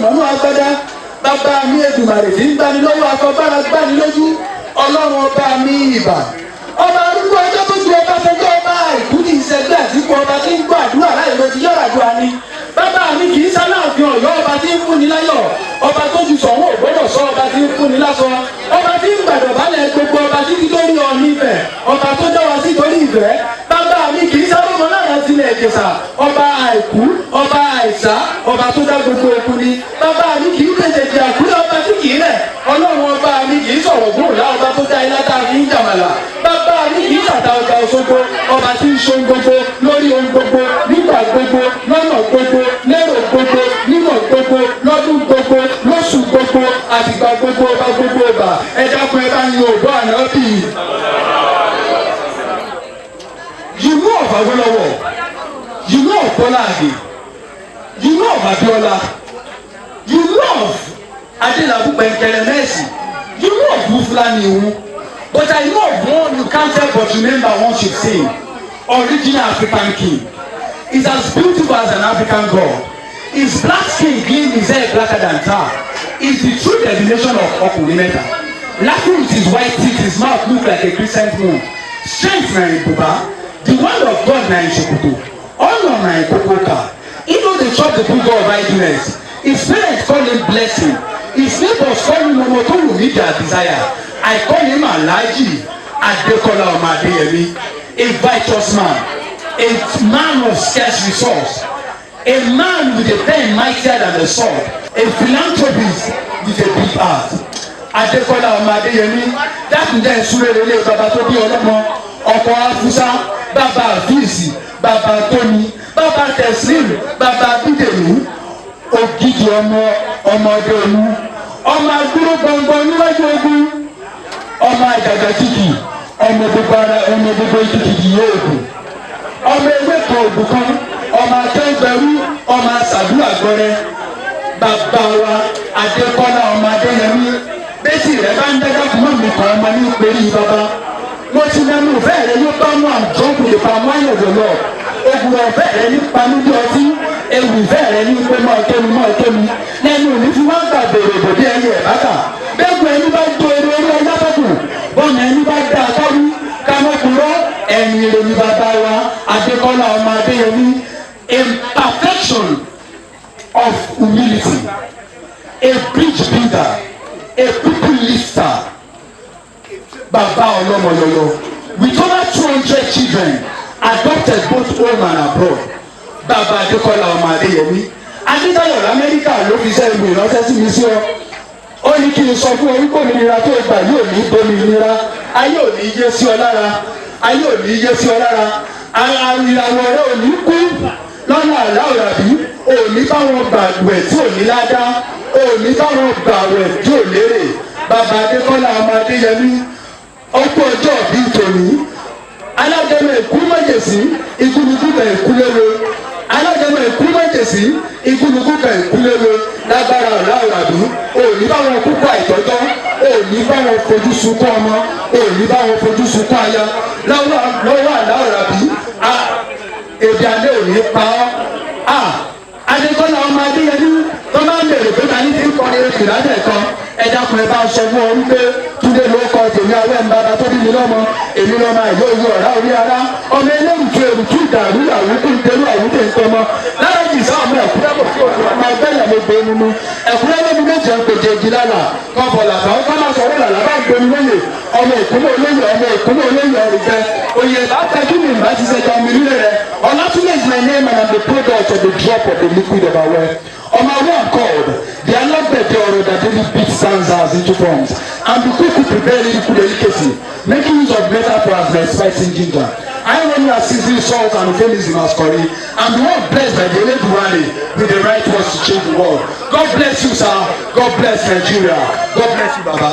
mọ̀nú agbádá bàbá mi Èdùmàrè tí ń gbani lọ́wọ́ afọbára gbani lójú ọlọ́run ọba mi ìbà ọba arúgbó ọjọ́ tó ju ọba fẹjọ́ ọba àìkú ní ìṣẹ́gbẹ́ àtìkú ọba tí ń gbọ́ àdúrà láì lọ ti yọ̀rọ̀ àdúrà ni bàbá mi kì í sáláàfin Ọ̀yọ́ ọba tí ń fúnni láyọ̀ ọba tó ju sọ̀wọ́n Ògbómọ̀ṣọ́ ọba tí ń fúnni lásọ ọba tí ń gbàdọ̀bálẹ̀ gbogbo ọba tí nítorí ọ̀ní ìfẹ́ ọba tó dá wa sí torí ìfẹ́ bàbá mi kì í sábọ̀mọ lára tilẹ̀ Ìjẹ̀ṣà ọba àìkú ọba àìsá ọba tó dá gbogbo eku ni bàbá mi kì í tètè àkúrẹ́ ọba tí kì í rẹ̀ ọlọ́run ọba mi kì í sọ̀rọ̀ gbòòrò ọba tó dá ilá tá a fi ń jàmàlà bàbá mi kì í tàta ọjà Òṣogbo ọba tí ń ṣe ohun gbogbo lórí ohun gbogbo nígbà gbogbo lọ́nà gbogbo lérò gbogbo nímọ̀ gbogbo lọ́dún gbogbo lóṣù gbogbo àtìgbà gbogbo ọba gbogbo ọba ẹja kan ẹ bá ń lo ògbó àná bì í. You know of Awolowo, you know of Bola Age, you know of Abiola, you know of Adelabu Penkele Mercy, you know of Mufulani, but I know of one you can't help but remember one should sing. Original African king. He's as beautiful as an African god. His black skin gleams his hair blacker than tar. He's the true definition of Okunimeta. Laughing with his white teeth, his mouth look like a crescent moon. Strength na in Buba, the word of God na in Sokoto, honor na in Kokoka. Even they chop the book of idleness. His parents call him blessing. His neighbors call him Momoto who meet their desire. I call him Alhaji Adekola Omadeyemi, a righteous man, a man of scarce resource, a man with a pen mightier than the sword, a philanthropist with a big heart. Adekola Omadeyemi, dákúndé ìsúrérelé bàbá tó bí ọlọ́mọ, ọkọ̀ Afusa, bàbá Àfíìsì, bàbá Tóní, bàbá Tẹ̀sílìm, bàbá Bídèmí, ògidì ọmọdé olú, ọmọ agbúrò gbọ̀ngbọ̀n níwájú ogun, ọmọ àjàgà kìkì, ọmọ gbogbo ìkìkì yóò gùn, ọmọ ewé kan ògùn kan, ọmọ akẹ́gbẹ̀rú, ọmọ àṣàdúrà gbọ́rẹ́, bàbá wa Adékọ́lá Ọmọdéyẹmí. Bẹ́sì rẹ̀ bá ń dẹ́gbẹ́ fún mi kan ọmọ ní pẹ̀lú bàbá. Mo ti mẹ́nu ìfẹ́ rẹ̀ yóò bá mú àjọkù lè pa mọ́ ẹ̀yọ̀dọ̀ lọ. Ewu ọ̀fẹ́ rẹ̀ ní panúdí ọtí. Ewu ìfẹ́ rẹ̀ ní pé mọ́ ọ̀kẹ́mi. Lẹ́nu òní fi wọ́n gbà bèrè bòdì ẹyẹ ẹ̀báta. Bẹ́ẹ̀kùn ẹni bá do eré orí ẹja fẹ́kù. Bọ́ọ̀nù ẹni bá dá akọ́rú. Kámọ́kùnrọ́ ẹ̀yìn èrè ní bàbá wa Adékọ́lá Ọmọdéyẹmí. Imperfection of humility. A bridge builder. A people lifter, Baba Olomoyolo, with over 200 children adopted both home and abroad. Baba Adekola Omadeyemi. Adédáyọ̀ l'Amẹ́ríkà ló fi ṣe ìlú ìránṣẹ́ sí mi sí ọ. Ó ní kí n sọ fún orí kò nira tó gbà yóò ní dominira. Ayé ò ní yé sí ọ lára. Ayé ò ní yé sí ọ lára. Ìràwọ̀ rẹ ò ní kú lọ́nà àláòràbí. Ò ní báwọn gbàgbẹ́ tí ò ní ládá. Òní báwọn gbàwẹ̀ tí ò lérè. Bàbá Adékọ́lá Ọmọdéyẹmí ọ̀pọ̀ ọjọ́ bíi tòní. Alágẹmọ èkú mọ̀jẹ̀sí ikúnukúkà èkúlélo. Alágẹmọ èkú mọ̀jẹ̀sí ikúnukúkà èkúlélo. Lágbára ọ̀làwàdú. Òní báwọn púpọ̀ àìtọ́jọ́. Òní báwọn fojú sunkún ọmọ. Òní báwọn fojú sunkún aya. Lọ́wọ́ àláwàdú. Èdè alẹ́ òní pa ọ́. Adékọ́lá Ọmọdéyẹmí tó máa ń bèrè pé ta ní ti ń kọrin oṣù lábẹ́ kan ẹja kan ẹ bá sọ fún ọ wípé Túndé ló kọ tèmi awẹ́ ń bàbá tó bí mi lọ́mọ èmi lọ́mọ àìyó ìwé ọ̀rá orí ara ọmọ eléwùtú èrùtú ìdàrú àwùjọ ìdẹrù àwùjọ ìtọmọ lára jì sá ọmọ ẹ̀kúrẹ́bọ̀ sí òkú ọmọ ẹgbẹ́ ìyàwó gbé nínú ẹ̀kúrẹ́bọ̀ mi méjì ń pèjè èjì lálà kọ́bọ̀ làbá ó kọ́má sọ wọ́n làbá ń gbẹmí lóye ọmọ ìkúnlẹ̀ olóyè ọ̀rùjẹ oyè látàjú mi ìbá ti ṣẹjọ mi nílẹ̀ rẹ Ọlátúnlé is my name and I'm the product of the drop of the liquid of our well. On my one called, they are not the theory that David beat stanzas into forms. And the quick prepare lyrical delicacy, making use of metaphors like spicing ginger. I only have seasoned salt and famous in Mascori. And the one blessed by the Eled Wale with the right words to change the world. God bless you, sir. God bless Nigeria. God bless you, Baba.